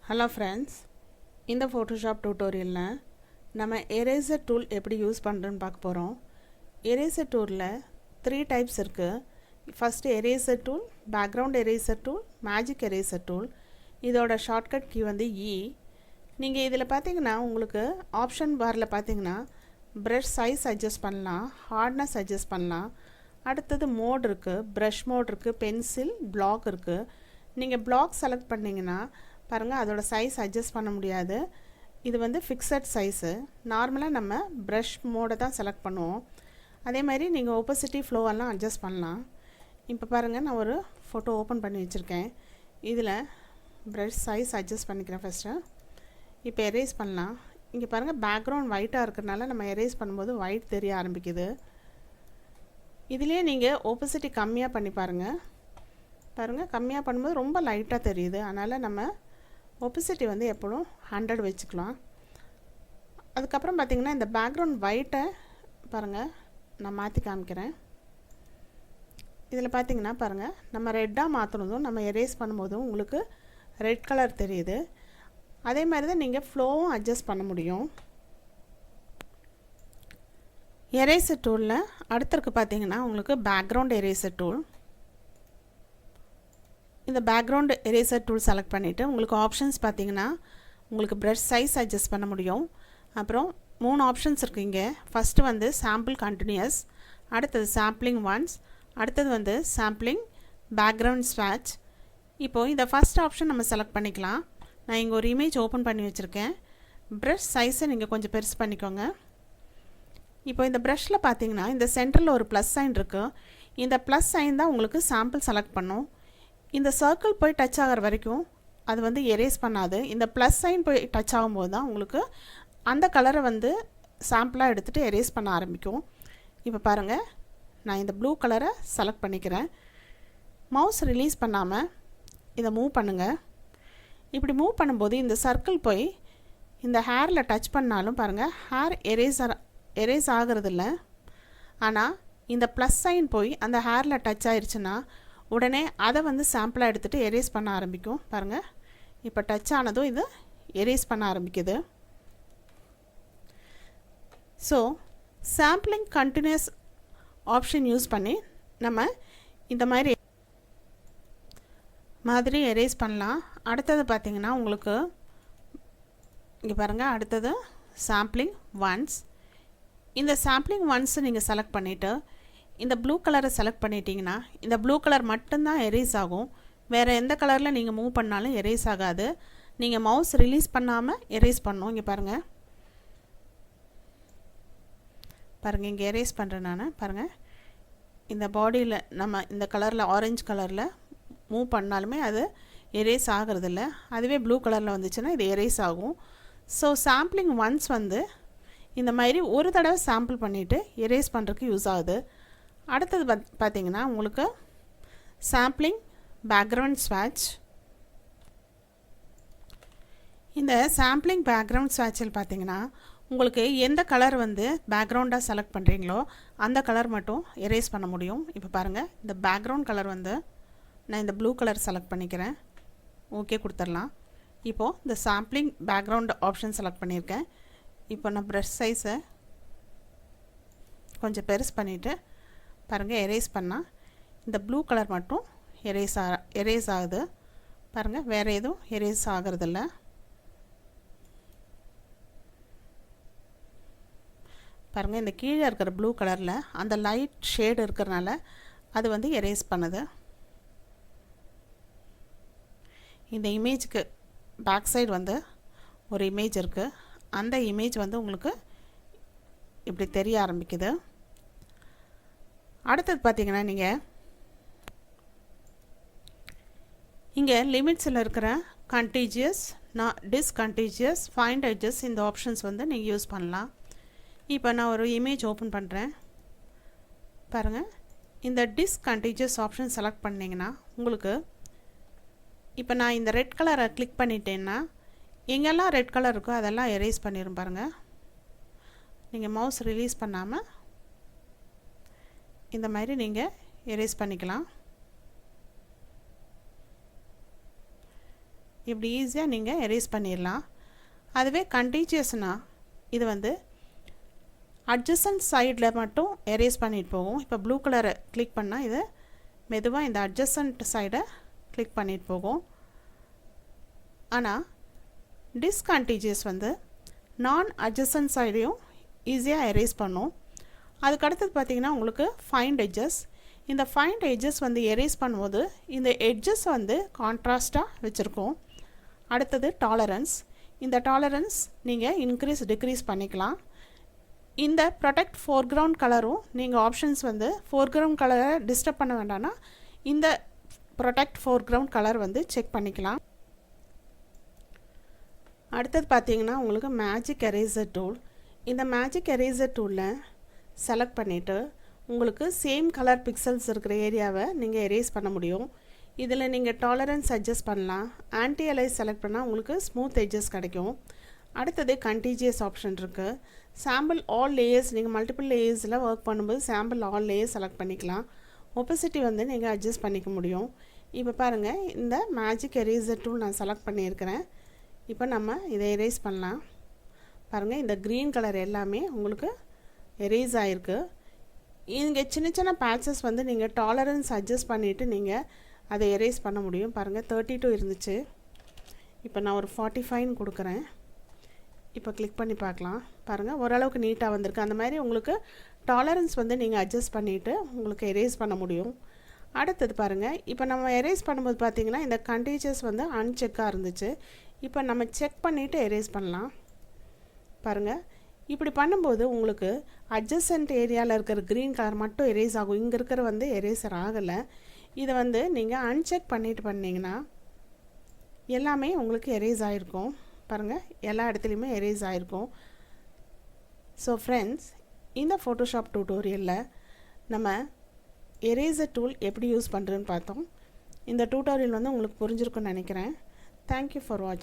Hello friends, இந்த Photoshop tutorialல நம்ம eraser tool எப்படி யூஸ் பண்றோம்னு பார்க்க போறோம். Eraser toolல 3 types இருக்கு. First eraser tool, background eraser tool, magic eraser tool. இதோட shortcut key வந்து E. நீங்க இதில பாத்தீங்கன்னா உங்களுக்கு ஆப்ஷன் பார்ல பாத்தீங்கன்னா brush size adjust பண்ணலாம், hardness adjust பண்ணலாம். அடுத்தது மோட் இருக்கு, brush mode இருக்கு, pencil, block இருக்கு. நீங்க block select பண்ணீங்கன்னா பாருங்க அதோட சைஸ் அட்ஜஸ்ட் பண்ண முடியாது. இது வந்து ஃபிக்ஸட் சைஸ். நார்மலா நம்ம பிரஷ் மோட தான் செலக்ட் பண்ணுவோம். அதே மாதிரி நீங்க opacity flow எல்லாம் அட்ஜஸ்ட் பண்ணலாம். இப்போ பாருங்க நான் ஒரு போட்டோ ஓபன் பண்ணி வச்சிருக்கேன். இதுல பிரஷ் சைஸ் அட்ஜஸ்ட் பண்ணிக்கிறேன் ஃபர்ஸ்ட். இப்போ எரேஸ் பண்ணலாம். இங்க பாருங்க பேக்ரவுண்ட் ஒயிட்டா இருக்கறனால நம்ம எரேஸ் பண்ணும்போது ஒயிட் தெரிய ஆரம்பிக்குது. இதுலயே நீங்க opacity கம்மியா பண்ணி பாருங்க. பாருங்க கம்மியா பண்ணும்போது ரொம்ப லைட்டா தெரியுது. அதனால நம்ம opacity வந்து எப்பவும் 100 வெச்சுக்கலாம். அதுக்கு அப்புறம் பாத்தீங்கன்னா இந்த பேக்ரவுண்ட் ஒயிட்ட பாருங்க நான் மாத்தி காமிக்கிறேன். இதுல பாத்தீங்கன்னா பாருங்க நம்ம ரெட்டா மாத்துறதும் நம்ம எரேஸ் பண்ணும்போது உங்களுக்கு ரெட் கலர் தெரியுது. அதே மாதிரி தான் நீங்க ஃப்ளோவும் அட்ஜஸ்ட் பண்ண முடியும். எரேசர் டூல்ல அடுத்து இருக்கு பாத்தீங்கன்னா உங்களுக்கு பேக்ரவுண்ட் எரேசர் டூல். இந்த பேக்ரவுண்ட் எரேசர் டூல் செலக்ட் பண்ணிட்டு உங்களுக்கு ஆப்ஷன்ஸ் பாத்தீங்கன்னா உங்களுக்கு brush size அட்ஜஸ்ட் பண்ண முடியும். அப்புறம் மூணு ஆப்ஷன்ஸ் இருக்கு இங்க. ஃபர்ஸ்ட் வந்து sample continuous, அடுத்து sampling once, அடுத்து வந்து sampling background swatch. இப்போ இந்த ஃபர்ஸ்ட் ஆப்ஷன் நம்ம செலக்ட் பண்ணிக்கலாம். நான் இங்க ஒரு இமேஜ் ஓபன் பண்ணி வச்சிருக்கேன். brush size நீங்க கொஞ்சம் பெருசு பண்ணிக்கோங்க. இப்போ இந்த brushல பாத்தீங்கன்னா இந்த சென்டர்ல ஒரு ப்ளஸ் சைன் இருக்கு. இந்த ப்ளஸ் சைன் தான் உங்களுக்கு சாம்பிள் செலக்ட் பண்ணும். இந்த சர்க்கிள் போய் டச் ஆகற வரைக்கும் அது வந்து எரேஸ் பண்ணாது. இந்த ப்ளஸ் சைன் போய் டச் ஆகும்போது தான் உங்களுக்கு அந்த கலரை வந்து சாம்பிளா எடுத்துட்டு எரேஸ் பண்ண ஆரம்பிக்கும். இப்போ பாருங்க நான் இந்த ப்ளூ கலரை செலக்ட் பண்ணிக்கிறேன். மவுஸ் ரிலீஸ் பண்ணாம இத மூவ் பண்ணுங்க. இப்படி மூவ் பண்ணும்போது இந்த சர்க்கிள் போய் இந்த ஹேர்ல டச் பண்ணாலும் பாருங்க ஹேர் எரேஸ் ஆகிறது இல்ல. ஆனா இந்த ப்ளஸ் சைன் போய் அந்த ஹேர்ல டச் ஆயிருச்சுனா உடனே அதை வந்து சாம்பிளா எடுத்துட்டு எரேஸ் பண்ண ஆரம்பிக்கும். பாருங்க இப்போ டச் ஆனதும் இது எரேஸ் பண்ண ஆரம்பிக்குது. So sampling continuous option use பண்ணி நம்ம இந்த மாதிரி எரேஸ் பண்ணலாம். அடுத்து பாத்தீங்கன்னா உங்களுக்கு இங்க பாருங்க அடுத்து sampling once. இந்த sampling once நீங்க செலக்ட் பண்ணிட்டு இந்த ப்ளூ கலரை செலக்ட் பண்ணிட்டீங்கன்னா இந்த ப்ளூ கலர் மட்டும் தான் எரேஸ் ஆகும். வேற எந்த கலர்ல நீங்க மூவ் பண்ணாலும் எரேஸ் ஆகாது. நீங்க மவுஸ் ரிலீஸ் பண்ணாம எரேஸ் பண்ணனும். இங்க பாருங்க. பாருங்க இங்க எரேஸ் பண்றேன் நானு. பாருங்க இந்த பாடியில நம்ம இந்த கலர்ல ஆரஞ்சு கலர்ல மூவ் பண்ணாலுமே அது எரேஸ் ஆகிறது இல்ல. அதுவே ப்ளூ கலர்ல வந்துச்சுனா இது எரேஸ் ஆகும். சோ sampling once வந்து இந்த மாதிரி ஒரு தடவை சாம்பிள் பண்ணிட்டு எரேஸ் பண்றதுக்கு யூஸ் ஆகுது. அடுத்து பாத்தீங்கன்னா உங்களுக்கு sampling background swatch. இந்த sampling background swatchல பாத்தீங்கன்னா உங்களுக்கு எந்த கலர் வந்து பேக்ரவுண்டா செலக்ட் பண்றீங்களோ அந்த கலர் மட்டும் எரேஸ் பண்ண முடியும். இப்போ பாருங்க இந்த பேக்ரவுண்ட் கலர் வந்து நான் இந்த ப்ளூ கலர் செலக்ட் பண்ணிக்கிறேன். ஓகே கொடுத்துறலாம். இப்போ இந்த sampling background ஆப்ஷன் செலக்ட் பண்ணிருக்கேன். இப்போ நான் brush size கொஞ்சம் பெருசு பண்ணிட்டு பாருங்க எரேஸ் பண்ணா இந்த ப்ளூ கலர் மட்டும் எரேஸ் ஆகுது. பாருங்க வேற எதுவும் எரேஸ் ஆகிறது இல்ல. பாருங்க இந்த கீழ இருக்கிற ப்ளூ கலர்ல அந்த லைட் ஷேட் இருக்கறனால அது வந்து எரேஸ் பண்ணுது. இந்த இமேஜ்க்கு பேக் சைடு வந்து ஒரு இமேஜ் இருக்கு. அந்த இமேஜ் வந்து உங்களுக்கு இப்படி தெரிய ஆரம்பிக்குது. அடுத்து பாத்தீங்கன்னா நீங்க இங்க லிமிட்ஸ்ல இருக்கிற contiguous, discontiguous, find edges இந்த ஆப்ஷன்ஸ் வந்து நீங்க யூஸ் பண்ணலாம். இப்போ நான் ஒரு இமேஜ் ஓபன் பண்றேன். பாருங்க இந்த discontiguous ஆப்ஷன் செலக்ட் பண்ணீங்கனா உங்களுக்கு இப்போ நான் இந்த ரெட் கலரை கிளிக் பண்ணிட்டேன்னா எங்கெல்லாம் ரெட் கலர் இருக்கோ அதெல்லாம் எரேஸ் பண்ணிரும் பாருங்க. நீங்க மவுஸ் ரிலீஸ் பண்ணாம இந்த மாதிரி நீங்க எரேஸ் பண்ணிக்கலாம். இப்படி ஈஸியாக நீங்கள் எரேஸ் பண்ணிடலாம். அதுவே கண்டிஜியஸ்னால் இது வந்து அட்ஜசன்ட் சைடில் மட்டும் எரேஸ் பண்ணிட்டு போகும். இப்போ ப்ளூ கலரை கிளிக் பண்ணால் இது மெதுவாக இந்த அட்ஜசன்ட் சைடை கிளிக் பண்ணிட்டு போகும். ஆனால் டிஸ்கண்டிஜியஸ் வந்து நான் அட்ஜசன்ட் சைடையும் ஈஸியாக எரேஸ் பண்ணும். அதுக்கடுத்தது பார்த்திங்கன்னா உங்களுக்கு ஃபைண்ட் எட்ஜஸ். இந்த ஃபைண்ட் எட்ஜஸ் வந்து எரேஸ் பண்ணும்போது இந்த எட்ஜஸ் வந்து கான்ட்ராஸ்ட்டாக வச்சுருக்கோம். அடுத்தது டாலரன்ஸ். இந்த டாலரன்ஸ் நீங்கள் இன்க்ரீஸ் டிக்ரீஸ் பண்ணிக்கலாம். இந்த ப்ரொடெக்ட் ஃபோர்க்ரவுண்ட் கலரும் நீங்கள் ஆப்ஷன்ஸ் வந்து ஃபோர்க்ரவுண்ட் கலரை டிஸ்டர்ப் பண்ண வேண்டாம்னா இந்த ப்ரொடெக்ட் ஃபோர்க்ரவுண்ட் கலர் வந்து செக் பண்ணிக்கலாம். அடுத்தது பார்த்தீங்கன்னா உங்களுக்கு மேஜிக் எரேசர் டூல். இந்த மேஜிக் எரேசர் டூலில் செலக்ட் பண்ணிவிட்டு உங்களுக்கு சேம் கலர் பிக்சல்ஸ் இருக்கிற ஏரியாவை நீங்கள் எரேஸ் பண்ண முடியும். இதில் நீங்கள் டாலரன்ஸ் அட்ஜஸ்ட் பண்ணலாம். ஆன்டி அலைஸ் செலக்ட் பண்ணால் உங்களுக்கு ஸ்மூத் எட்ஜஸ் கிடைக்கும். அடுத்தது கண்டிஜியஸ் ஆப்ஷன் இருக்குது. சாம்பிள் ஆல் லேயர்ஸ், நீங்கள் மல்டிபிள் லேயர்ஸில் ஒர்க் பண்ணும்போது சாம்பிள் ஆல் லேயர்ஸ் செலக்ட் பண்ணிக்கலாம். ஒப்பசிட்டி வந்து நீங்கள் அட்ஜஸ்ட் பண்ணிக்க முடியும். இப்போ பாருங்கள், இந்த மேஜிக் எரேசர் டூல் நான் செலக்ட் பண்ணியிருக்கிறேன். இப்போ நம்ம இதை எரேஸ் பண்ணலாம். பாருங்கள், இந்த க்ரீன் கலர் எல்லாமே உங்களுக்கு எரேஸ் ஆகிருக்கு. இங்கே சின்ன சின்ன பேட்சஸ் வந்து நீங்கள் டாலரன்ஸ் அட்ஜஸ்ட் பண்ணிவிட்டு நீங்கள் அதை எரேஸ் பண்ண முடியும். பாருங்கள், 32 இருந்துச்சு. இப்போ நான் ஒரு 45 கொடுக்குறேன். இப்போ கிளிக் பண்ணி பார்க்கலாம். பாருங்கள், ஓரளவுக்கு நீட்டாக வந்திருக்கு. அந்த மாதிரி உங்களுக்கு டாலரன்ஸ் வந்து நீங்கள் அட்ஜஸ்ட் பண்ணிவிட்டு உங்களுக்கு எரேஸ் பண்ண முடியும். அடுத்தது பாருங்கள், இப்போ நம்ம எரேஸ் பண்ணும்போது பார்த்திங்கன்னா இந்த கண்டிஜியஸ் வந்து அன்செக்காக இருந்துச்சு. இப்போ நம்ம செக் பண்ணிவிட்டு எரேஸ் பண்ணலாம். பாருங்கள், இப்படி பண்ணும்போது உங்களுக்கு அட்ஜசன்ட் ஏரியாவில் இருக்கிற க்ரீன் கலர் மட்டும் எரேஸ் ஆகும். இங்கே இருக்கிற வந்து எரேசர் ஆகலை. இதை வந்து நீங்கள் அன்செக் பண்ணிவிட்டு பண்ணிங்கன்னா எல்லாமே உங்களுக்கு எரேஸ் ஆகிருக்கும். பாருங்கள், எல்லா இடத்துலையுமே எரேஸ் ஆகிருக்கும். ஸோ ஃப்ரெண்ட்ஸ், இந்த ஃபோட்டோஷாப் டியூட்டோரியலில் நம்ம எரேசர் டூல் எப்படி யூஸ் பண்ணுறதுன்னு பார்த்தோம். இந்த டியூட்டோரியல் வந்து உங்களுக்கு புரிஞ்சிருக்குன்னு நினைக்கிறேன். தேங்க்யூ ஃபார் வாட்சிங்.